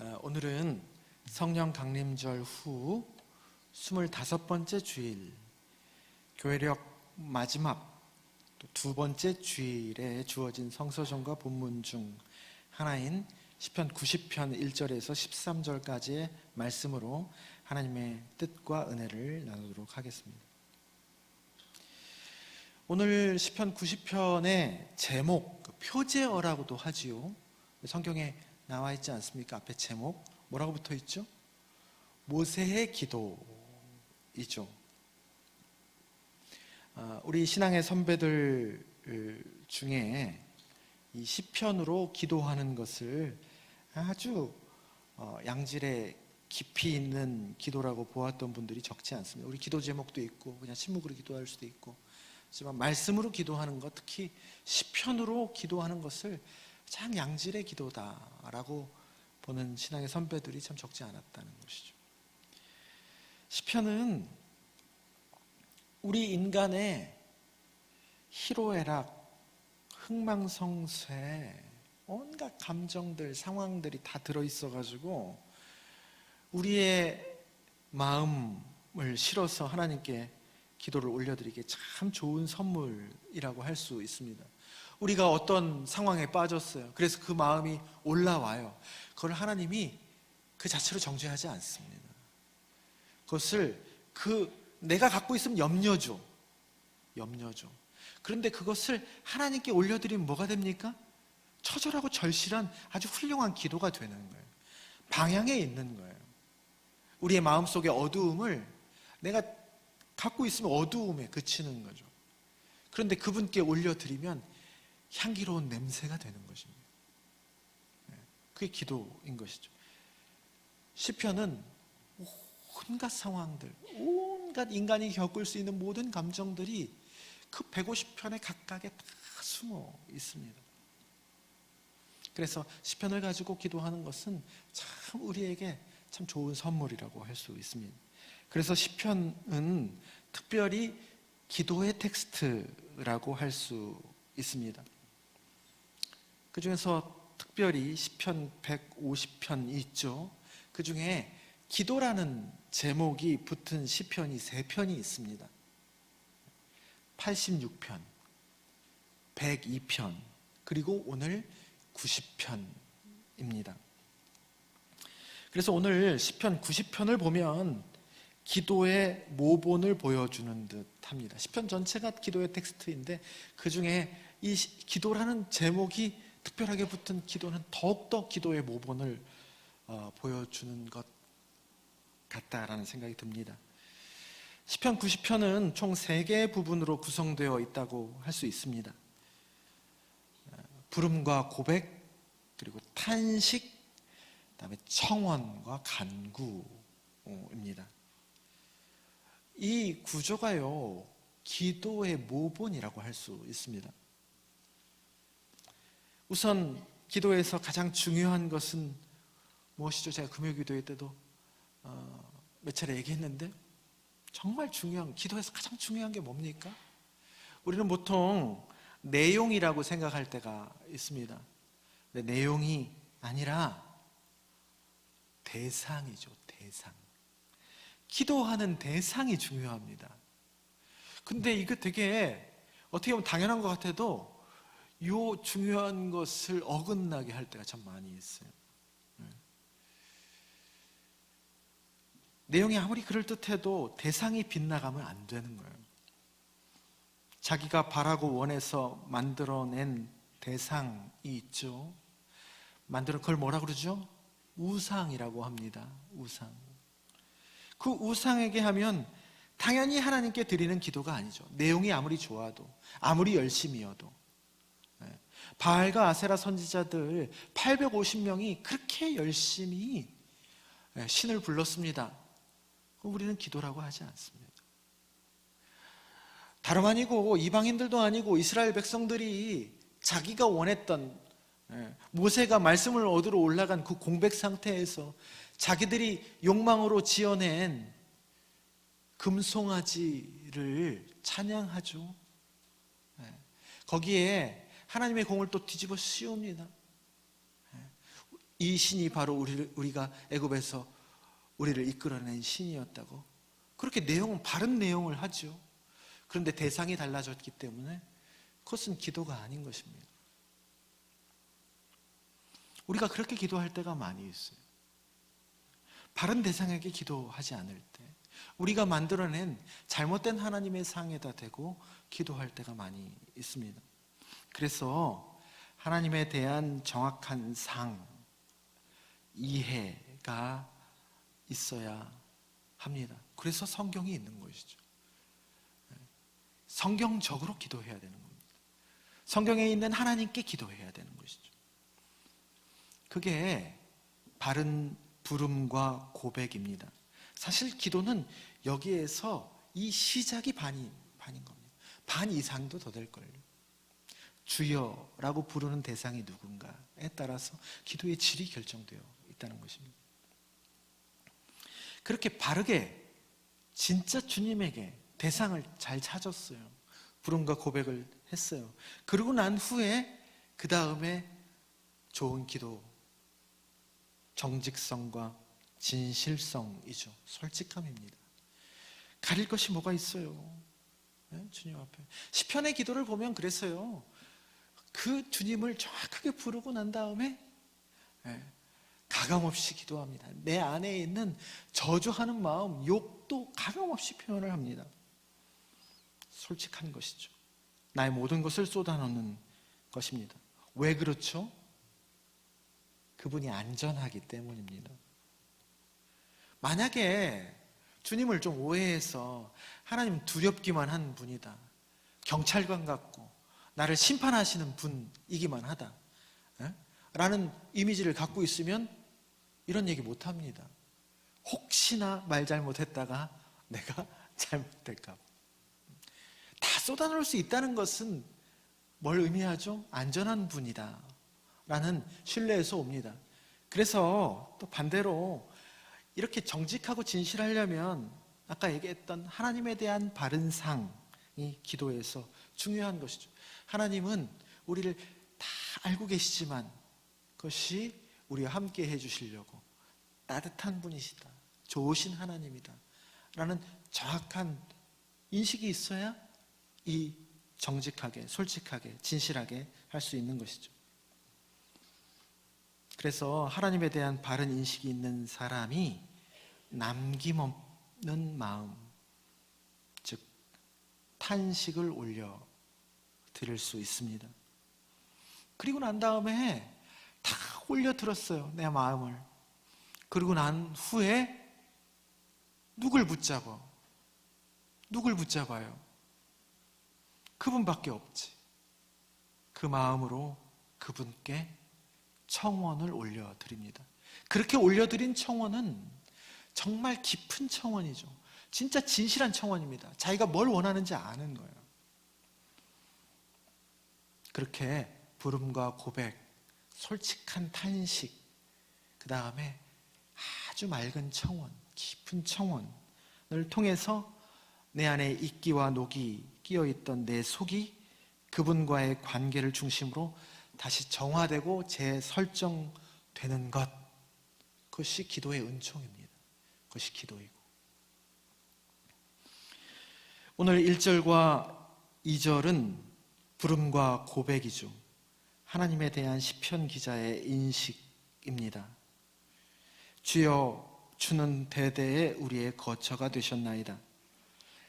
오늘은 성령 강림절 후 25번째 주일, 교회력 마지막 또 두 번째 주일에 주어진 성서전과 본문 중 하나인 시편 90편 1절에서 13절까지의 말씀으로 하나님의 뜻과 은혜를 나누도록 하겠습니다. 오늘 시편 90편의 제목, 표제어라고도 하지요. 성경에 나와 있지 않습니까? 앞에 제목 뭐라고 붙어 있죠? 모세의 기도이죠. 우리 신앙의 선배들 중에 이 시편으로 기도하는 것을 아주 양질의 깊이 있는 기도라고 보았던 분들이 적지 않습니다. 우리 기도 제목도 있고 그냥 침묵으로 기도할 수도 있고, 하지만 말씀으로 기도하는 것, 특히 시편으로 기도하는 것을 참 양질의 기도다라고 보는 신앙의 선배들이 참 적지 않았다는 것이죠. 시편은 우리 인간의 희로애락, 흥망성쇠, 온갖 감정들, 상황들이 다 들어있어가지고 우리의 마음을 실어서 하나님께 기도를 올려드리기에 참 좋은 선물이라고 할 수 있습니다. 우리가 어떤 상황에 빠졌어요. 그래서 그 마음이 올라와요. 그걸 하나님이 그 자체로 정죄하지 않습니다. 그것을 내가 갖고 있으면 염려죠. 그런데 그것을 하나님께 올려드리면 뭐가 됩니까? 처절하고 절실한 아주 훌륭한 기도가 되는 거예요. 방향에 있는 거예요. 우리의 마음속의 어두움을 내가 갖고 있으면 어두움에 그치는 거죠. 그런데 그분께 올려드리면 향기로운 냄새가 되는 것입니다. 그게 기도인 것이죠. 시편은 온갖 상황들, 온갖 인간이 겪을 수 있는 모든 감정들이 그 150편의 각각에 다 숨어 있습니다. 그래서 시편을 가지고 기도하는 것은 참 우리에게 참 좋은 선물이라고 할 수 있습니다. 그래서 시편은 특별히 기도의 텍스트라고 할 수 있습니다. 그 중에서 특별히 시편 150편이 있죠. 그 중에 기도라는 제목이 붙은 시편이 3편이 있습니다. 86편, 102편, 그리고 오늘 90편입니다. 그래서 오늘 시편 90편을 보면 기도의 모본을 보여주는 듯 합니다. 시편 전체가 기도의 텍스트인데 그 중에 이 기도라는 제목이 특별하게 붙은 기도는 더욱더 기도의 모본을 보여주는 것 같다라는 생각이 듭니다. 시편 90편은 총 3개의 부분으로 구성되어 있다고 할 수 있습니다. 부름과 고백, 그리고 탄식, 그다음에 청원과 간구입니다. 이 구조가요, 기도의 모본이라고 할 수 있습니다. 우선 기도에서 가장 중요한 것은 무엇이죠? 제가 금요기도회 때도 몇 차례 얘기했는데 정말 중요한, 기도에서 가장 중요한 게 뭡니까? 우리는 보통 내용이라고 생각할 때가 있습니다. 근데 내용이 아니라 대상이죠. 대상. 기도하는 대상이 중요합니다. 근데 이거 되게 어떻게 보면 당연한 것 같아도 이 중요한 것을 어긋나게 할 때가 참 많이 있어요. 내용이 아무리 그럴듯해도 대상이 빗나가면 안 되는 거예요. 자기가 바라고 원해서 만들어낸 대상이 있죠. 그걸 뭐라 그러죠? 우상이라고 합니다. 우상. 그 우상에게 하면 당연히 하나님께 드리는 기도가 아니죠. 내용이 아무리 좋아도, 아무리 열심히여도. 바알과 아세라 선지자들 850명이 그렇게 열심히 신을 불렀습니다. 우리는 기도라고 하지 않습니다. 다름 아니고 이방인들도 아니고 이스라엘 백성들이 자기가 원했던, 모세가 말씀을 얻으러 올라간 그 공백 상태에서 자기들이 욕망으로 지어낸 금송아지를 찬양하죠. 거기에 하나님의 공을 또 뒤집어 씌웁니다. 이 신이 바로 우리가 애굽에서 우리를 이끌어낸 신이었다고 그렇게 바른 내용을 하죠. 그런데 대상이 달라졌기 때문에 그것은 기도가 아닌 것입니다. 우리가 그렇게 기도할 때가 많이 있어요. 바른 대상에게 기도하지 않을 때, 우리가 만들어낸 잘못된 하나님의 상에다 대고 기도할 때가 많이 있습니다. 그래서 하나님에 대한 정확한 이해가 있어야 합니다. 그래서 성경이 있는 것이죠. 성경적으로 기도해야 되는 겁니다. 성경에 있는 하나님께 기도해야 되는 것이죠. 그게 바른 부름과 고백입니다. 사실 기도는 여기에서 이 시작이 반인 겁니다. 반 이상도 더 될걸요. 주여라고 부르는 대상이 누군가에 따라서 기도의 질이 결정되어 있다는 것입니다. 그렇게 바르게 진짜 주님에게 대상을 잘 찾았어요. 부름과 고백을 했어요. 그러고 난 후에 그 다음에 좋은 기도, 정직성과 진실성이죠. 솔직함입니다. 가릴 것이 뭐가 있어요? 네? 주님 앞에 시편의 기도를 보면 그랬어요. 그 주님을 정확하게 부르고 난 다음에 가감없이 기도합니다. 내 안에 있는 저주하는 마음, 욕도 가감없이 표현을 합니다. 솔직한 것이죠. 나의 모든 것을 쏟아놓는 것입니다. 왜 그렇죠? 그분이 안전하기 때문입니다. 만약에 주님을 좀 오해해서 하나님 두렵기만 한 분이다, 경찰관 같고 나를 심판하시는 분이기만 하다 라는 이미지를 갖고 있으면 이런 얘기 못합니다. 혹시나 말 잘못했다가 내가 잘못될까 봐. 다 쏟아놓을 수 있다는 것은 뭘 의미하죠? 안전한 분이다 라는 신뢰에서 옵니다. 그래서 또 반대로 이렇게 정직하고 진실하려면 아까 얘기했던 하나님에 대한 바른 상이 기도에서 중요한 것이죠. 하나님은 우리를 다 알고 계시지만 그것이 우리와 함께 해주시려고 따뜻한 분이시다, 좋으신 하나님이다 라는 정확한 인식이 있어야 이 정직하게, 솔직하게, 진실하게 할 수 있는 것이죠. 그래서 하나님에 대한 바른 인식이 있는 사람이 남김없는 마음, 즉 탄식을 올려 드릴 수 있습니다. 그리고 난 다음에 다 올려 들었어요, 내 마음을. 그리고 난 후에 누굴 붙잡아요? 그분밖에 없지. 그 마음으로 그분께 청원을 올려드립니다. 그렇게 올려드린 청원은 정말 깊은 청원이죠. 진짜 진실한 청원입니다. 자기가 뭘 원하는지 아는 거예요. 그렇게 부름과 고백, 솔직한 탄식, 그 다음에 아주 맑은 청원, 깊은 청원을 통해서 내 안에 이끼와 녹이 끼어있던 내 속이 그분과의 관계를 중심으로 다시 정화되고 재설정되는 것, 그것이 기도의 은총입니다. 그것이 기도이고, 오늘 1절과 2절은 부름과 고백이죠. 하나님에 대한 시편 기자의 인식입니다. 주여, 주는 대대에 우리의 거처가 되셨나이다.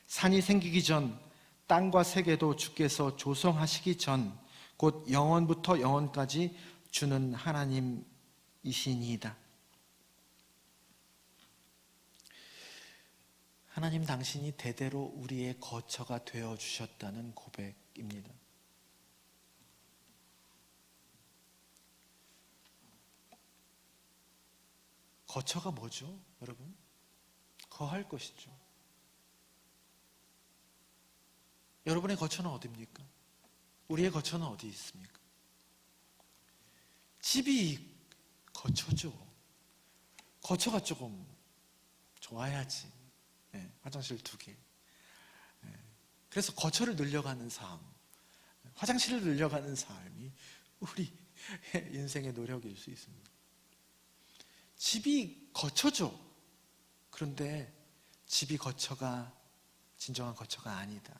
산이 생기기 전, 땅과 세계도 주께서 조성하시기 전, 곧 영원부터 영원까지 주는 하나님이시니이다. 하나님 당신이 대대로 우리의 거처가 되어주셨다는 고백입니다. 거처가 뭐죠, 여러분? 거할 것이죠. 여러분의 거처는 어디입니까? 우리의 거처는 어디 있습니까? 집이 거처죠. 거처가 조금 좋아야지. 네, 화장실 2개. 네, 그래서 거처를 늘려가는 삶, 화장실을 늘려가는 삶이 우리 인생의 노력일 수 있습니다. 집이 거처죠. 그런데 집이 거처가 진정한 거처가 아니다.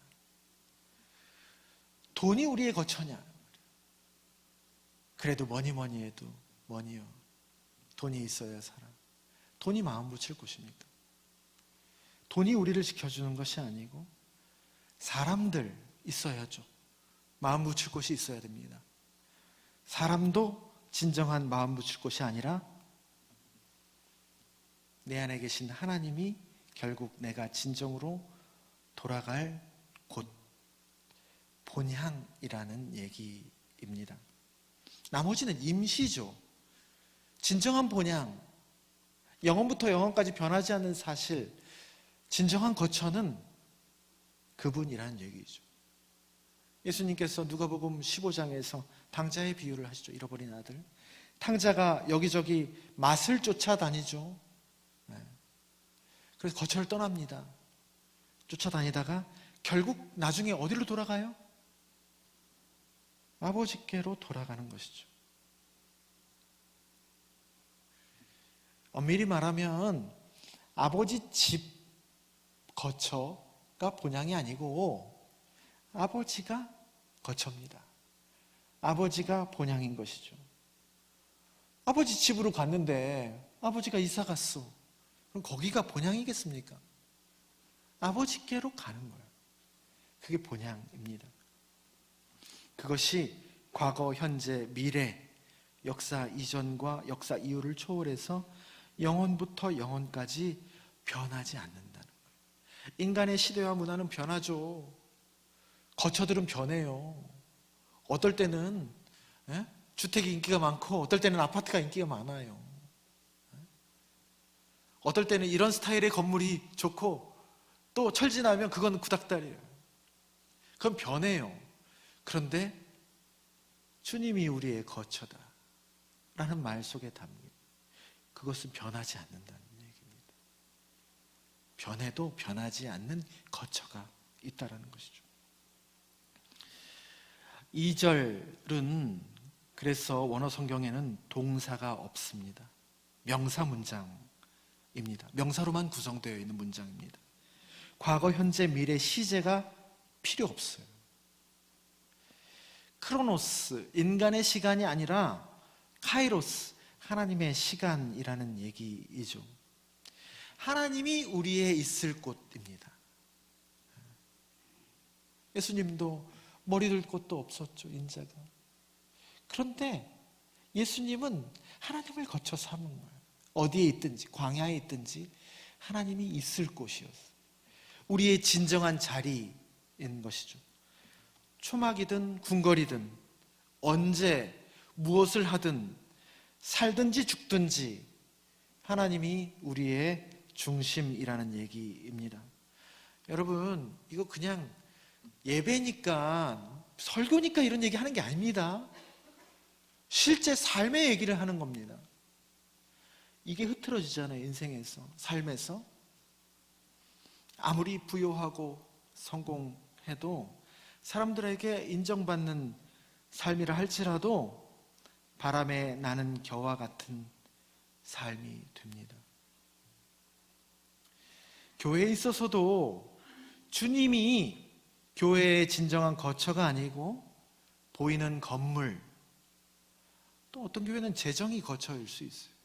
돈이 우리의 거처냐? 그래도 뭐니 해도 뭐니요. 돈이 있어야 살아. 돈이 마음 붙일 곳입니까? 돈이 우리를 지켜주는 것이 아니고 사람들 있어야죠. 마음 붙일 곳이 있어야 됩니다. 사람도 진정한 마음 붙일 곳이 아니라 내 안에 계신 하나님이 결국 내가 진정으로 돌아갈 곳, 본향이라는 얘기입니다. 나머지는 임시죠. 진정한 본향, 영원부터 영원까지 변하지 않는 사실, 진정한 거처는 그분이라는 얘기죠. 예수님께서 누가복음 15장에서 탕자의 비유를 하시죠. 잃어버린 아들. 탕자가 여기저기 맛을 쫓아다니죠. 그래서 거처를 떠납니다. 쫓아다니다가 결국 나중에 어디로 돌아가요? 아버지께로 돌아가는 것이죠. 엄밀히 말하면 아버지 집 거처가 본향이 아니고 아버지가 거처입니다. 아버지가 본향인 것이죠. 아버지 집으로 갔는데 아버지가 이사 갔어. 그럼 거기가 본향이겠습니까? 아버지께로 가는 거예요. 그게 본향입니다. 그것이 과거, 현재, 미래, 역사 이전과 역사 이후를 초월해서 영원부터 영원까지 변하지 않는다는 거예요. 인간의 시대와 문화는 변하죠. 거처들은 변해요. 어떨 때는 주택이 인기가 많고 어떨 때는 아파트가 인기가 많아요. 어떨 때는 이런 스타일의 건물이 좋고 또 철진하면 그건 구닥다리예요. 그건 변해요. 그런데 주님이 우리의 거처다 라는 말 속에 담긴 그것은 변하지 않는다는 얘기입니다. 변해도 변하지 않는 거처가 있다는 것이죠. 2절은 그래서 원어 성경에는 동사가 없습니다. 명사 문장입니다. 명사로만 구성되어 있는 문장입니다. 과거, 현재, 미래, 시제가 필요 없어요. 크로노스, 인간의 시간이 아니라 카이로스, 하나님의 시간이라는 얘기이죠. 하나님이 우리의 있을 곳입니다. 예수님도 머리 둘 곳도 없었죠, 인자가. 그런데 예수님은 하나님을 거쳐 삼은 거예요. 어디에 있든지, 광야에 있든지 하나님이 있을 곳이었어요. 우리의 진정한 자리인 것이죠. 초막이든 궁궐이든 언제 무엇을 하든 살든지 죽든지 하나님이 우리의 중심이라는 얘기입니다. 여러분, 이거 그냥 예배니까 설교니까 이런 얘기 하는 게 아닙니다. 실제 삶의 얘기를 하는 겁니다. 이게 흐트러지잖아요. 인생에서, 삶에서. 아무리 부유하고 성공해도 사람들에게 인정받는 삶이라 할지라도 바람에 나는 겨와 같은 삶이 됩니다. 교회에 있어서도 주님이 교회의 진정한 거처가 아니고 보이는 건물, 또 어떤 교회는 재정이 거처일 수 있어요.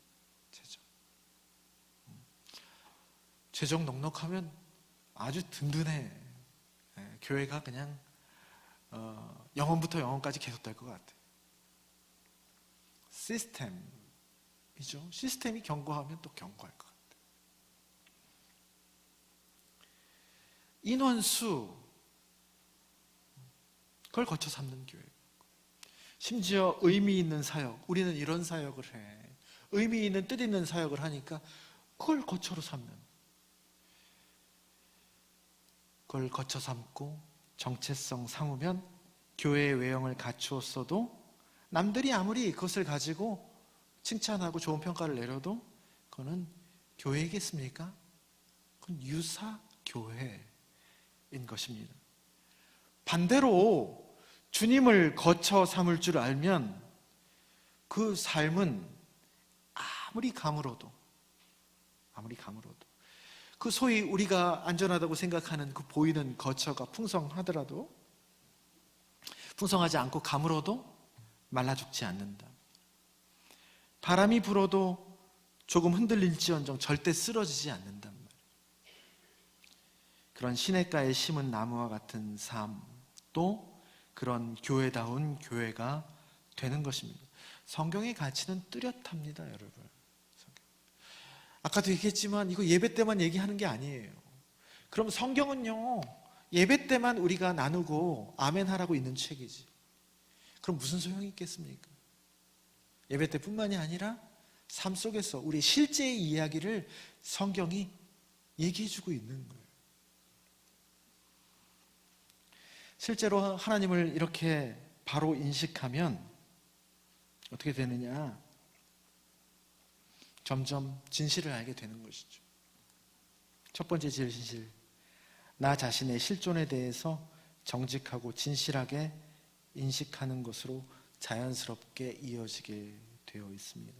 재정 넉넉하면 아주 든든해. 교회가 그냥 영원부터 영원까지 계속될 것 같아요. 시스템이죠. 시스템이 견고하면 또 견고할 것 같아요. 인원수, 그걸 거쳐 삼는 교회. 심지어 의미 있는 사역, 우리는 이런 사역을 해. 의미 있는 뜻 있는 사역을 하니까 그걸 거쳐로 삼는. 그걸 거쳐 삼고 정체성 삼으면 교회의 외형을 갖추었어도 남들이 아무리 그것을 가지고 칭찬하고 좋은 평가를 내려도 그거는 교회이겠습니까? 그건 유사 교회인 것입니다. 반대로 주님을 거쳐 삼을 줄 알면 그 삶은 아무리 감으로도 그 소위 우리가 안전하다고 생각하는 그 보이는 거처가 풍성하더라도 풍성하지 않고 가물어도 말라 죽지 않는다. 바람이 불어도 조금 흔들릴지언정 절대 쓰러지지 않는단 말이에요. 그런 시냇가에 심은 나무와 같은 삶, 또 그런 교회다운 교회가 되는 것입니다. 성경의 가치는 뚜렷합니다, 여러분. 아까도 얘기했지만 이거 예배 때만 얘기하는 게 아니에요. 그럼 성경은요, 예배 때만 우리가 나누고 아멘 하라고 있는 책이지. 그럼 무슨 소용이 있겠습니까? 예배 때뿐만이 아니라 삶 속에서 우리 실제의 이야기를 성경이 얘기해주고 있는 거예요. 실제로 하나님을 이렇게 바로 인식하면 어떻게 되느냐? 점점 진실을 알게 되는 것이죠. 첫 번째 진실, 나 자신의 실존에 대해서 정직하고 진실하게 인식하는 것으로 자연스럽게 이어지게 되어 있습니다.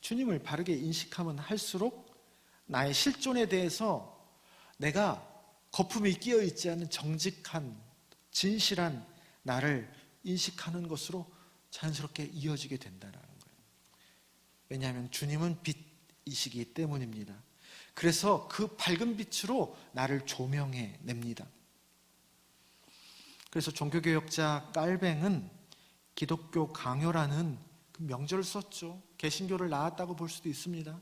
주님을 바르게 인식하면 할수록 나의 실존에 대해서 내가 거품이 끼어 있지 않은 정직한, 진실한 나를 인식하는 것으로 자연스럽게 이어지게 된다는 거예요. 왜냐하면 주님은 빛이시기 때문입니다. 그래서 그 밝은 빛으로 나를 조명해 냅니다. 그래서 종교개혁자 깔뱅은 기독교 강요라는 그 명절을 썼죠. 개신교를 낳았다고 볼 수도 있습니다.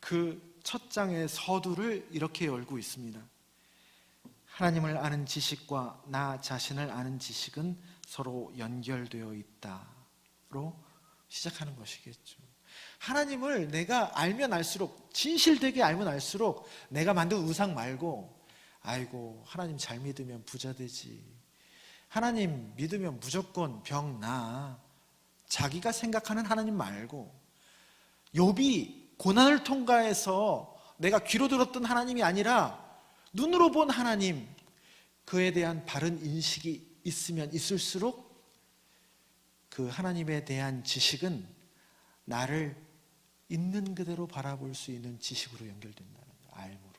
그 첫 장의 서두를 이렇게 열고 있습니다. 하나님을 아는 지식과 나 자신을 아는 지식은 서로 연결되어 있다로 시작하는 것이겠죠. 하나님을 내가 알면 알수록, 진실되게 알면 알수록 내가 만든 우상 말고, 아이고 하나님 잘 믿으면 부자 되지, 하나님 믿으면 무조건 병 나, 자기가 생각하는 하나님 말고, 욥이 고난을 통과해서 내가 귀로 들었던 하나님이 아니라 눈으로 본 하나님, 그에 대한 바른 인식이 있으면 있을수록 그 하나님에 대한 지식은 나를 있는 그대로 바라볼 수 있는 지식으로 연결된다는 거예요. 알므로.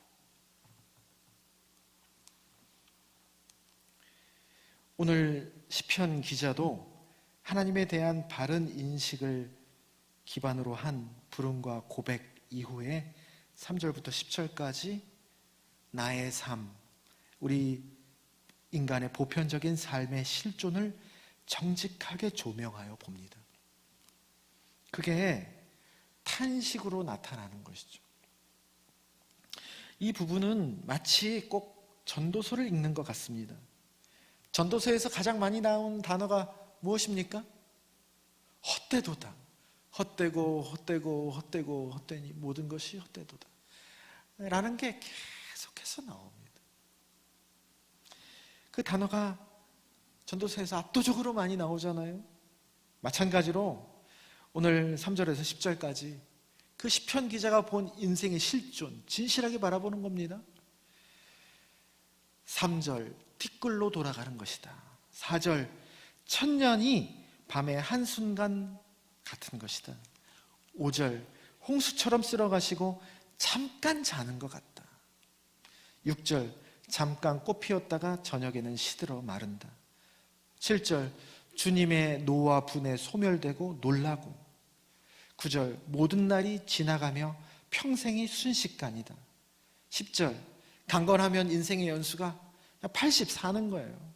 오늘 시편 기자도 하나님에 대한 바른 인식을 기반으로 한 부름과 고백 이후에 3절부터 10절까지 나의 삶, 우리 인간의 보편적인 삶의 실존을 정직하게 조명하여 봅니다. 그게 탄식으로 나타나는 것이죠. 이 부분은 마치 꼭 전도서를 읽는 것 같습니다. 전도서에서 가장 많이 나온 단어가 무엇입니까? 헛되도다. 헛되고 헛되고 헛되고 헛되니 모든 것이 헛되도다 라는 게 계속해서 나옵니다. 그 단어가 전도서에서 압도적으로 많이 나오잖아요. 마찬가지로 오늘 3절에서 10절까지 그 시편 기자가 본 인생의 실존, 진실하게 바라보는 겁니다. 3절, 티끌로 돌아가는 것이다. 4절, 천년이 밤의 한순간 같은 것이다. 5절, 홍수처럼 쓸어가시고 잠깐 자는 것 같다. 6절, 잠깐 꽃 피었다가 저녁에는 시들어 마른다. 7절, 주님의 노와 분에 소멸되고 놀라고. 9절, 모든 날이 지나가며 평생이 순식간이다. 10절, 강건하면 인생의 연수가 80 사는 거예요.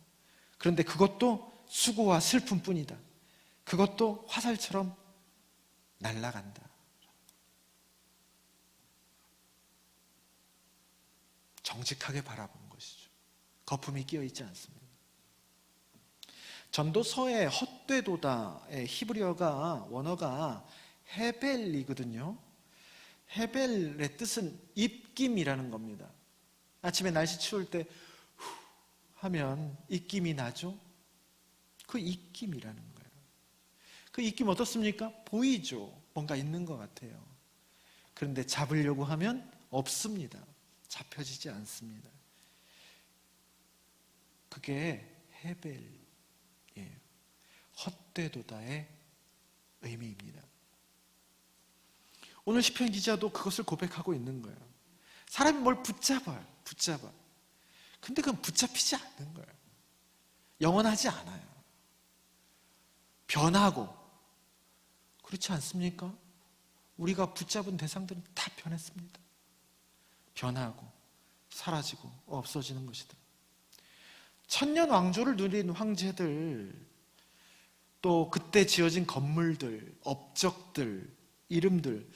그런데 그것도 수고와 슬픔뿐이다. 그것도 화살처럼 날아간다. 정직하게 바라보는 것이죠. 거품이 끼어 있지 않습니다. 전도서의 헛되도다의 히브리어가 원어가 헤벨이거든요. 헤벨의 뜻은 입김이라는 겁니다. 아침에 날씨 추울 때 후 하면 입김이 나죠. 그 입김이라는 거예요. 그 입김 어떻습니까? 보이죠. 뭔가 있는 것 같아요. 그런데 잡으려고 하면 없습니다. 잡혀지지 않습니다. 그게 헤벨이에요. 헛되도다의 의미입니다. 오늘 시편 기자도 그것을 고백하고 있는 거예요. 사람이 뭘 붙잡아요. 근데 그건 붙잡히지 않는 거예요. 영원하지 않아요. 변하고, 그렇지 않습니까? 우리가 붙잡은 대상들은 다 변했습니다. 변하고 사라지고 없어지는 것이다. 천년 왕조를 누린 황제들, 또 그때 지어진 건물들, 업적들, 이름들,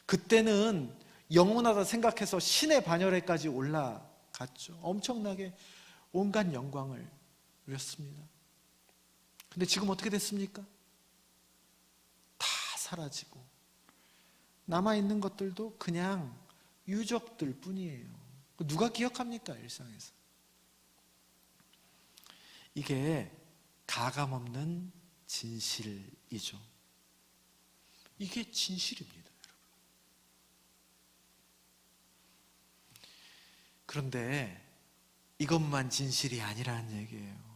그때는 영원하다 생각해서 신의 반열에까지 올라갔죠. 엄청나게 온갖 영광을 누렸습니다. 근데 지금 어떻게 됐습니까? 다 사라지고 남아있는 것들도 그냥 유적들 뿐이에요. 누가 기억합니까? 일상에서. 이게 가감없는 진실이죠. 이게 진실입니다, 여러분. 그런데 이것만 진실이 아니라는 얘기예요.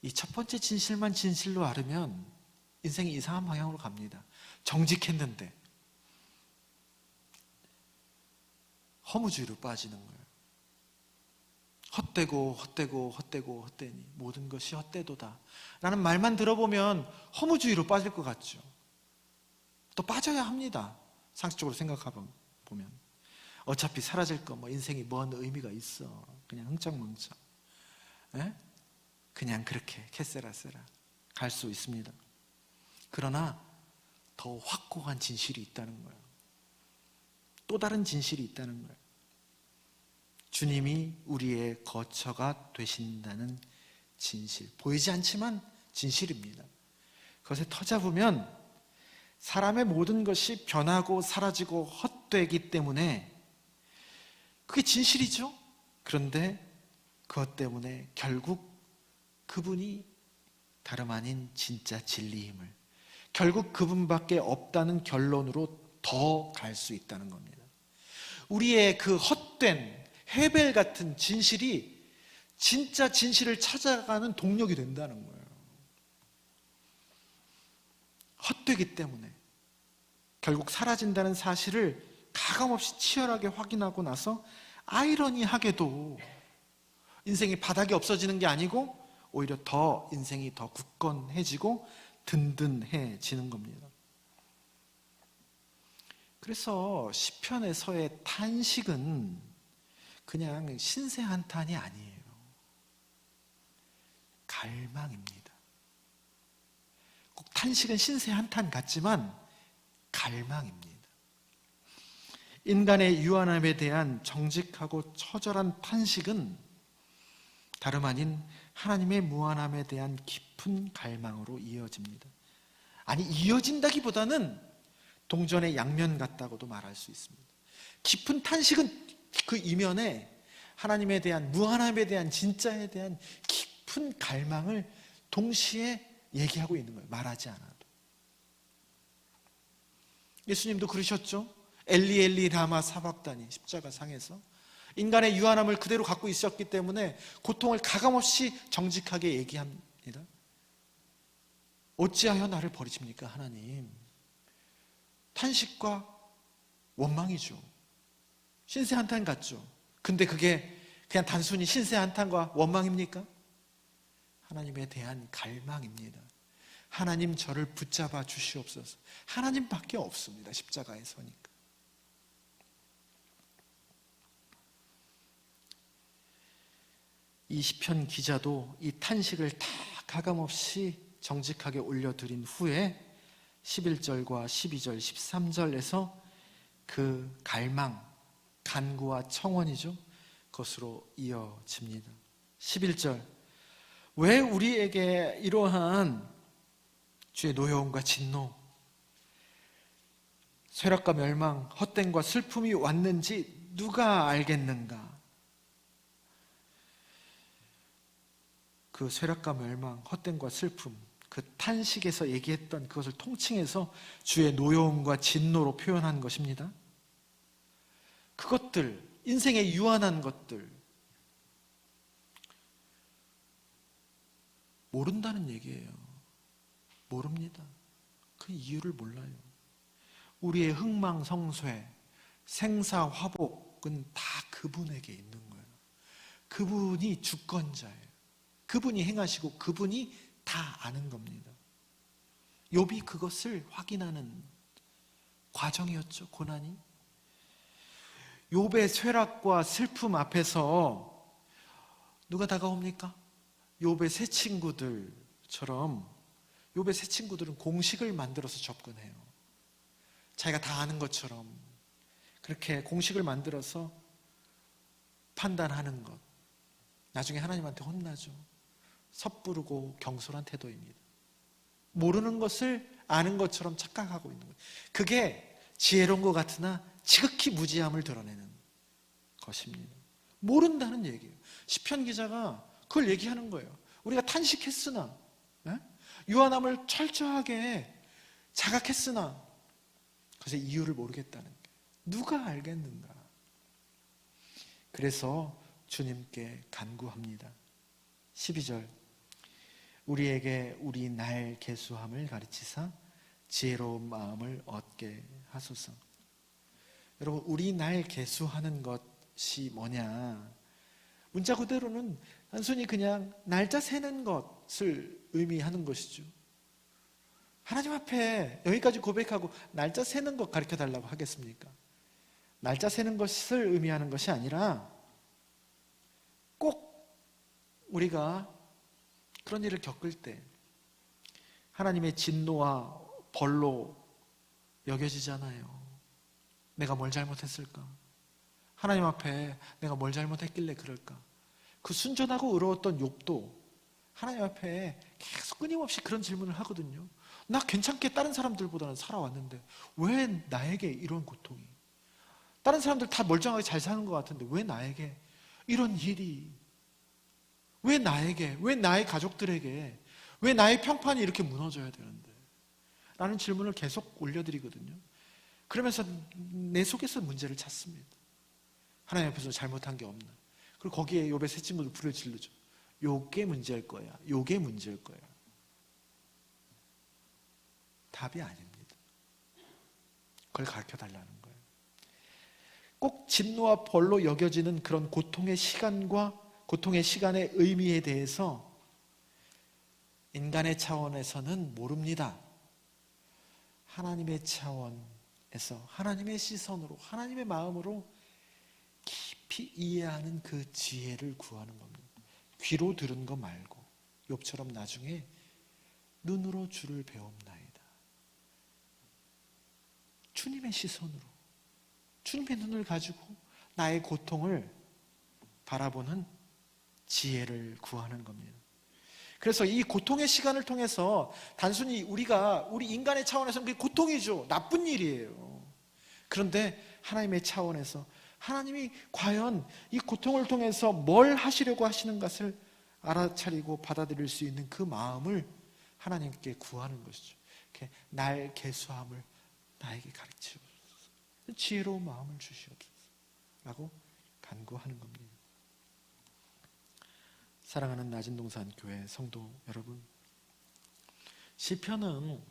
이 첫 번째 진실만 진실로 알으면 인생이 이상한 방향으로 갑니다. 정직했는데 허무주의로 빠지는 거예요. 헛되니 모든 것이 헛되도다 라는 말만 들어보면 허무주의로 빠질 것 같죠. 또 빠져야 합니다. 상식적으로 생각해보면 어차피 사라질 거 인생이 뭔 의미가 있어. 그냥 흥청망청 그냥 그렇게 캐세라세라 갈 수 있습니다. 그러나 더 확고한 진실이 있다는 거예요. 또 다른 진실이 있다는 거예요. 주님이 우리의 거처가 되신다는 진실. 보이지 않지만 진실입니다. 그것에 터잡으면 사람의 모든 것이 변하고 사라지고 헛되기 때문에 그게 진실이죠. 그런데 그것 때문에 결국 그분이 다름 아닌 진짜 진리임을, 결국 그분밖에 없다는 결론으로 더 갈 수 있다는 겁니다. 우리의 그 헛된 헤벨 같은 진실이 진짜 진실을 찾아가는 동력이 된다는 거예요. 헛되기 때문에 결국 사라진다는 사실을 가감없이 치열하게 확인하고 나서 아이러니하게도 인생이 바닥이 없어지는 게 아니고 오히려 더 인생이 더 굳건해지고 든든해지는 겁니다. 그래서 시편에서의 탄식은 그냥 신세 한탄이 아니에요. 갈망입니다. 꼭 탄식은 신세 한탄 같지만 갈망입니다. 인간의 유한함에 대한 정직하고 처절한 탄식은 다름 아닌 하나님의 무한함에 대한 깊은 갈망으로 이어집니다. 아니, 이어진다기보다는 동전의 양면 같다고도 말할 수 있습니다. 깊은 탄식은 그 이면에 하나님에 대한, 무한함에 대한, 진짜에 대한 깊은 갈망을 동시에 얘기하고 있는 거예요. 말하지 않아도. 예수님도 그러셨죠? 엘리 엘리 라마 사박다니, 십자가 상에서 인간의 유한함을 그대로 갖고 있었기 때문에 고통을 가감없이 정직하게 얘기합니다. 어찌하여 나를 버리십니까, 하나님? 탄식과 원망이죠. 신세 한탄 같죠. 근데 그게 그냥 단순히 신세 한탄과 원망입니까? 하나님에 대한 갈망입니다. 하나님, 저를 붙잡아 주시옵소서. 하나님밖에 없습니다, 십자가에 서니까. 이 시편 기자도 이 탄식을 다 가감없이 정직하게 올려드린 후에 11절과 12절, 13절에서 그 갈망, 간구와 청원이죠. 그것으로 이어집니다. 11절, 왜 우리에게 이러한 주의 노여움과 진노, 쇠락과 멸망, 헛됨과 슬픔이 왔는지 누가 알겠는가? 그 쇠락과 멸망, 헛됨과 슬픔, 그 탄식에서 얘기했던 그것을 통칭해서 주의 노여움과 진노로 표현한 것입니다. 그것들, 인생의 유한한 것들 모른다는 얘기예요. 모릅니다. 그 이유를 몰라요. 우리의 흥망성쇠, 생사화복은 다 그분에게 있는 거예요. 그분이 주권자예요. 그분이 행하시고 그분이 다 아는 겁니다. 욥이 그것을 확인하는 과정이었죠. 고난이. 욥의 쇠락과 슬픔 앞에서 누가 다가옵니까? 욥의 새 친구들처럼. 욥의 새 친구들은 공식을 만들어서 접근해요. 자기가 다 아는 것처럼 그렇게 공식을 만들어서 판단하는 것. 나중에 하나님한테 혼나죠. 섣부르고 경솔한 태도입니다. 모르는 것을 아는 것처럼 착각하고 있는 거예요. 그게 지혜로운 것 같으나 지극히 무지함을 드러내는 것입니다. 모른다는 얘기예요. 시편 기자가 그걸 얘기하는 거예요. 우리가 탄식했으나, 유한함을 철저하게 자각했으나 그것의 이유를 모르겠다는 거예요. 누가 알겠는가? 그래서 주님께 간구합니다. 12절, 우리에게 우리 날 계수함을 가르치사 지혜로운 마음을 얻게 하소서. 여러분, 우리 날 계수하는 것이 뭐냐? 문자 그대로는 단순히 그냥 날짜 세는 것을 의미하는 것이죠. 하나님 앞에 여기까지 고백하고 날짜 세는 것 가르쳐 달라고 하겠습니까? 날짜 세는 것을 의미하는 것이 아니라 꼭 우리가 그런 일을 겪을 때 하나님의 진노와 벌로 여겨지잖아요. 내가 뭘 잘못했을까? 하나님 앞에 내가 뭘 잘못했길래 그럴까? 그 순전하고 의로웠던 욥도 하나님 앞에 계속 끊임없이 그런 질문을 하거든요. 나 괜찮게 다른 사람들보다는 살아왔는데 왜 나에게 이런 고통이? 다른 사람들 다 멀쩡하게 잘 사는 것 같은데 왜 나에게 이런 일이? 왜 나에게? 왜 나의 가족들에게? 왜 나의 평판이 이렇게 무너져야 되는데? 라는 질문을 계속 올려드리거든요. 그러면서 내 속에서 문제를 찾습니다. 하나님 앞에서 잘못한 게 없나? 그리고 거기에 욥의 새 친구들 불을 지르죠. 요게 문제일 거야. 요게 문제일 거야. 답이 아닙니다. 그걸 가르쳐 달라는 거예요. 꼭 진노와 벌로 여겨지는 그런 고통의 시간과 고통의 시간의 의미에 대해서 인간의 차원에서는 모릅니다. 하나님의 차원에서 하나님의 시선으로 하나님의 마음으로 깊이 이해하는 그 지혜를 구하는 겁니다. 귀로 들은 거 말고 욥처럼 나중에 눈으로 주를 배움나이다. 주님의 시선으로 주님의 눈을 가지고 나의 고통을 바라보는 지혜를 구하는 겁니다. 그래서 이 고통의 시간을 통해서 단순히 우리 인간의 차원에서는 그게 고통이죠. 나쁜 일이에요. 그런데 하나님의 차원에서 하나님이 과연 이 고통을 통해서 뭘 하시려고 하시는 것을 알아차리고 받아들일 수 있는 그 마음을 하나님께 구하는 것이죠. 이렇게 날 계수함을 나에게 가르치옵소서. 지혜로운 마음을 주시옵소서 라고 간구하는 겁니다. 사랑하는 낮은동산 교회 성도 여러분, 시편은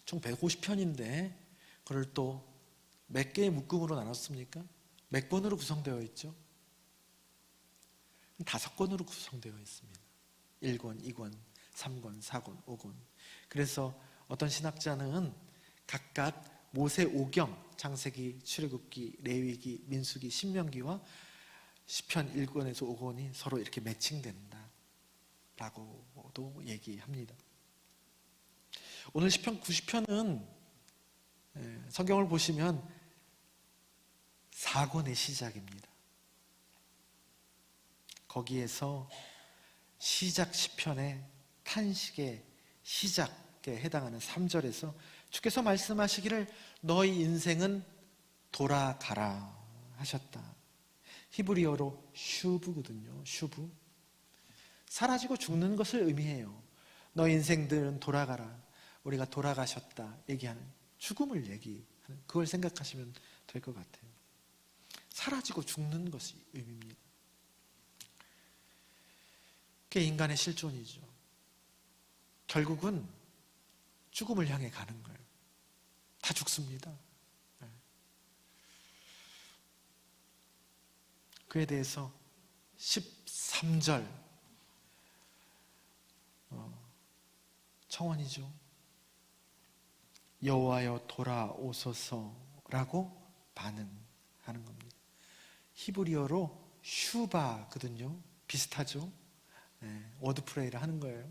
총 150편인데 그걸 또 몇 개의 묶음으로 나눴습니까? 몇 권으로 구성되어 있죠? 5권으로 구성되어 있습니다. 1권, 2권, 3권, 4권, 5권. 그래서 어떤 신학자는 각각 모세오경, 창세기, 출애굽기, 레위기, 민수기, 신명기와 시편 1권에서 5권이 서로 이렇게 매칭된다 라고도 얘기합니다. 오늘 시편 90편은 성경을 보시면 4권의 시작입니다. 거기에서 시작 시편의 탄식의 시작에 해당하는 3절에서 주께서 말씀하시기를 너희 인생은 돌아가라 하셨다. 히브리어로 슈브거든요. 슈브. 사라지고 죽는 것을 의미해요. 너희 인생들은 돌아가라. 우리가 돌아가셨다 얘기하는 죽음을 얘기하는 그걸 생각하시면 될 것 같아요. 사라지고 죽는 것이 의미입니다. 그게 인간의 실존이죠. 결국은 죽음을 향해 가는 거예요. 다 죽습니다. 그에 대해서 13절 청원이죠. 여호와여 돌아오소서라고 반응하는 겁니다. 히브리어로 슈바거든요. 비슷하죠. 워드프레이를 하는 거예요.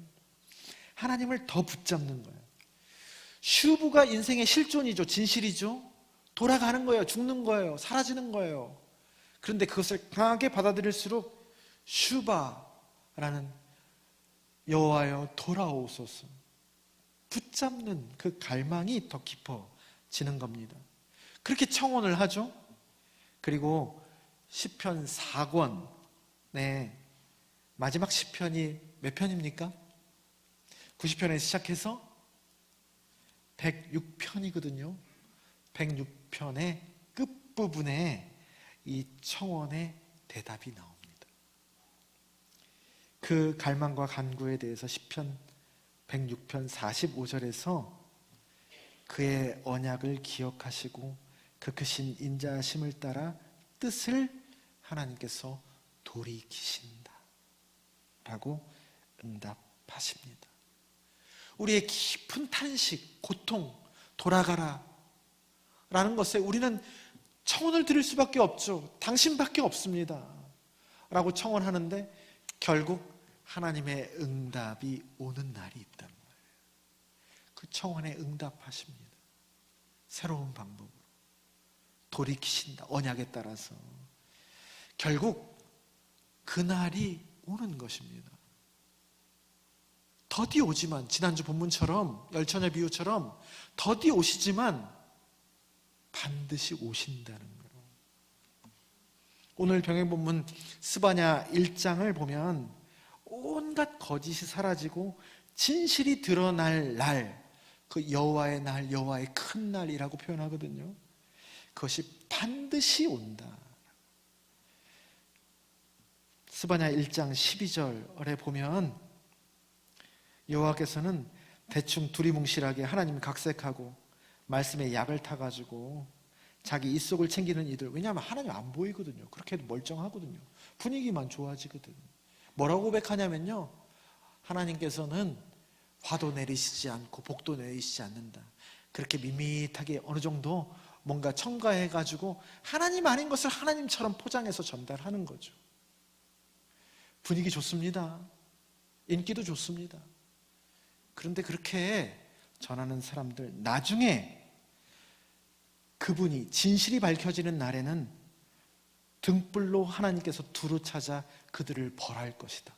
하나님을 더 붙잡는 거예요. 슈브가 인생의 실존이죠. 진실이죠. 돌아가는 거예요. 죽는 거예요. 사라지는 거예요. 그런데 그것을 강하게 받아들일수록 슈바라는 여호와여 돌아오소서 붙잡는 그 갈망이 더 깊어지는 겁니다. 그렇게 청혼을 하죠. 그리고 시편 4권 마지막 시편이 몇 편입니까? 90편에서 시작해서 106편이거든요. 106편의 끝부분에 이 청원의 대답이 나옵니다. 그 갈망과 간구에 대해서 시편 106편 45절에서 그의 언약을 기억하시고 그 크신 인자하심을 따라 뜻을 하나님께서 돌이키신다 라고 응답하십니다. 우리의 깊은 탄식, 고통, 돌아가라 라는 것에 우리는 청혼을 드릴 수밖에 없죠. 당신밖에 없습니다 라고 청혼하는데 결국 하나님의 응답이 오는 날이 있단 말이에요. 그 청혼에 응답하십니다. 새로운 방법으로 돌이키신다. 언약에 따라서 결국 그날이 오는 것입니다. 더디 오지만, 지난주 본문처럼 열처녀 비유처럼 더디 오시지만 반드시 오신다는 거예요. 오늘 병행 본문 스바냐 1장을 보면 온갖 거짓이 사라지고 진실이 드러날 날, 그 여호와의 날, 여호와의 큰 날이라고 표현하거든요. 그것이 반드시 온다. 스바냐 1장 12절에 보면 여호와께서는 대충 두리뭉실하게 하나님 각색하고 말씀에 약을 타가지고 자기 입속을 챙기는 이들, 왜냐하면 하나님 안 보이거든요. 그렇게 해도 멀쩡하거든요. 분위기만 좋아지거든. 뭐라고 고백하냐면요, 하나님께서는 화도 내리시지 않고 복도 내리시지 않는다. 그렇게 밋밋하게 어느 정도 뭔가 첨가해가지고 하나님 아닌 것을 하나님처럼 포장해서 전달하는 거죠. 분위기 좋습니다. 인기도 좋습니다. 그런데 그렇게 전하는 사람들, 나중에 그분이 진실이 밝혀지는 날에는 등불로 하나님께서 두루 찾아 그들을 벌할 것이다.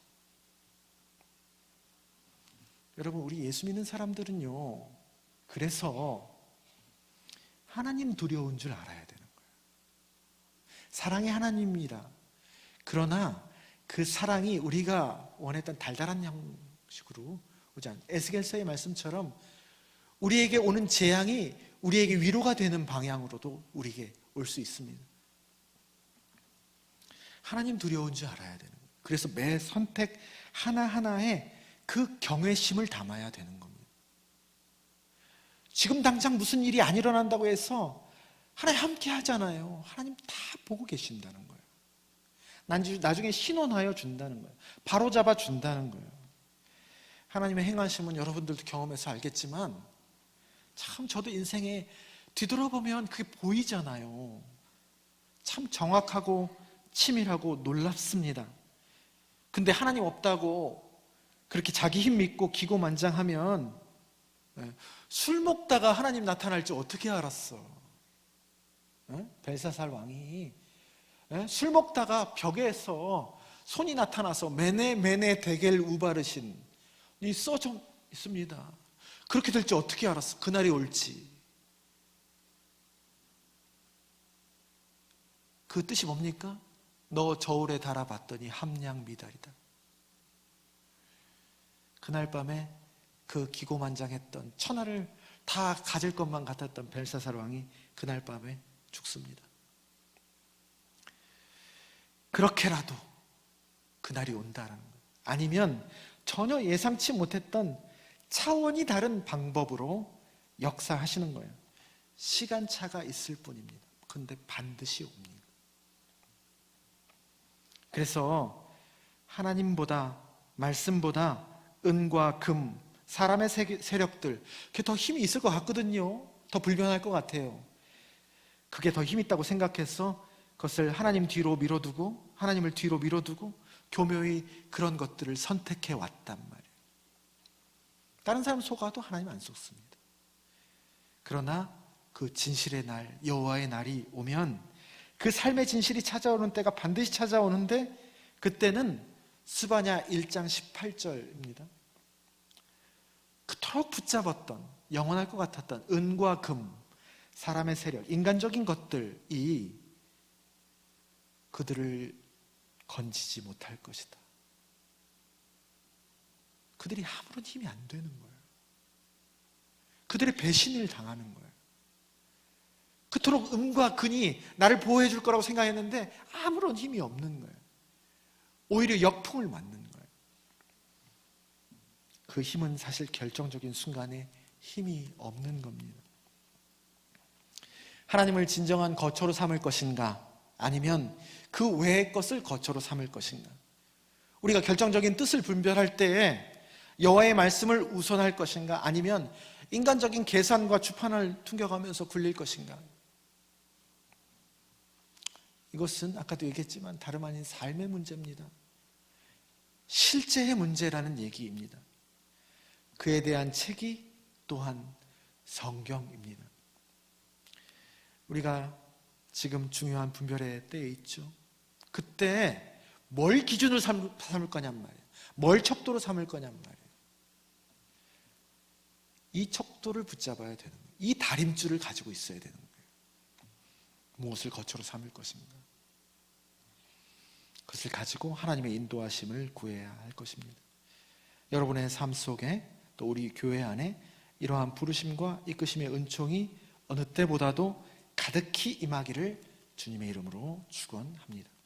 여러분, 우리 예수 믿는 사람들은요, 그래서 하나님 두려운 줄 알아야 되는 거예요. 사랑의 하나님이라. 그러나 그 사랑이 우리가 원했던 달달한 형식으로 오지 않아요. 에스겔서의 말씀처럼 우리에게 오는 재앙이 우리에게 위로가 되는 방향으로도 우리에게 올 수 있습니다. 하나님 두려운 줄 알아야 되는 거예요. 그래서 매 선택 하나하나에 그 경외심을 담아야 되는 겁니다. 지금 당장 무슨 일이 안 일어난다고 해서 하나님 함께 하잖아요. 하나님 다 보고 계신다는 거예요. 나중에 신원하여 준다는 거예요. 바로잡아 준다는 거예요. 하나님의 행하심은 여러분들도 경험해서 알겠지만 참 저도 인생에 뒤돌아보면 그게 보이잖아요. 참 정확하고 치밀하고 놀랍습니다. 근데 하나님 없다고 그렇게 자기 힘 믿고 기고만장하면 술 먹다가 하나님 나타날 줄 어떻게 알았어? 벨사살 왕이 술 먹다가 벽에서 손이 나타나서 메네 데겔 우바르신 이 써져 있습니다. 그렇게 될지 어떻게 알았어? 그날이 올지. 그 뜻이 뭡니까? 너 저울에 달아봤더니 함량 미달이다. 그날 밤에 그 기고만장했던 천하를 다 가질 것만 같았던 벨사살 왕이 그날 밤에 죽습니다. 그렇게라도 그날이 온다라는 거예요. 아니면 전혀 예상치 못했던 차원이 다른 방법으로 역사하시는 거예요. 시간차가 있을 뿐입니다. 그런데 반드시 옵니다. 그래서 하나님보다, 말씀보다 은과 금, 사람의 세력들, 그게 더 힘이 있을 것 같거든요. 더 불변할 것 같아요. 그게 더 힘 있다고 생각해서 그것을 하나님을 뒤로 밀어두고 교묘히 그런 것들을 선택해 왔단 말이에요. 다른 사람 속아도 하나님 안 속습니다. 그러나 그 진실의 날, 여호와의 날이 오면 그 삶의 진실이 찾아오는 때가 반드시 찾아오는데, 그때는 스바냐 1장 18절입니다. 그토록 붙잡았던, 영원할 것 같았던 은과 금, 사람의 세력, 인간적인 것들이 그들을 건지지 못할 것이다. 그들이 아무런 힘이 안 되는 거예요. 그들의 배신을 당하는 거예요. 그토록 음과 근이 나를 보호해 줄 거라고 생각했는데 아무런 힘이 없는 거예요. 오히려 역풍을 맞는 거예요. 그 힘은 사실 결정적인 순간에 힘이 없는 겁니다. 하나님을 진정한 거처로 삼을 것인가, 아니면 그 외의 것을 거처로 삼을 것인가. 우리가 결정적인 뜻을 분별할 때에 여호와의 말씀을 우선할 것인가, 아니면 인간적인 계산과 주판을 퉁겨가면서 굴릴 것인가. 이것은 아까도 얘기했지만 다름 아닌 삶의 문제입니다. 실제의 문제라는 얘기입니다. 그에 대한 책이 또한 성경입니다. 우리가 지금 중요한 분별의 때에 있죠. 그때 뭘 기준으로 삼을 거냔 말이에요. 뭘 척도로 삼을 거냔 말이에요. 이 척도를 붙잡아야 되는 거예요. 이 다림줄을 가지고 있어야 되는 거예요. 무엇을 거처로 삼을 것인가. 그것을 가지고 하나님의 인도하심을 구해야 할 것입니다. 여러분의 삶 속에, 또 우리 교회 안에 이러한 부르심과 이끄심의 은총이 어느 때보다도 가득히 임하기를 주님의 이름으로 축원합니다.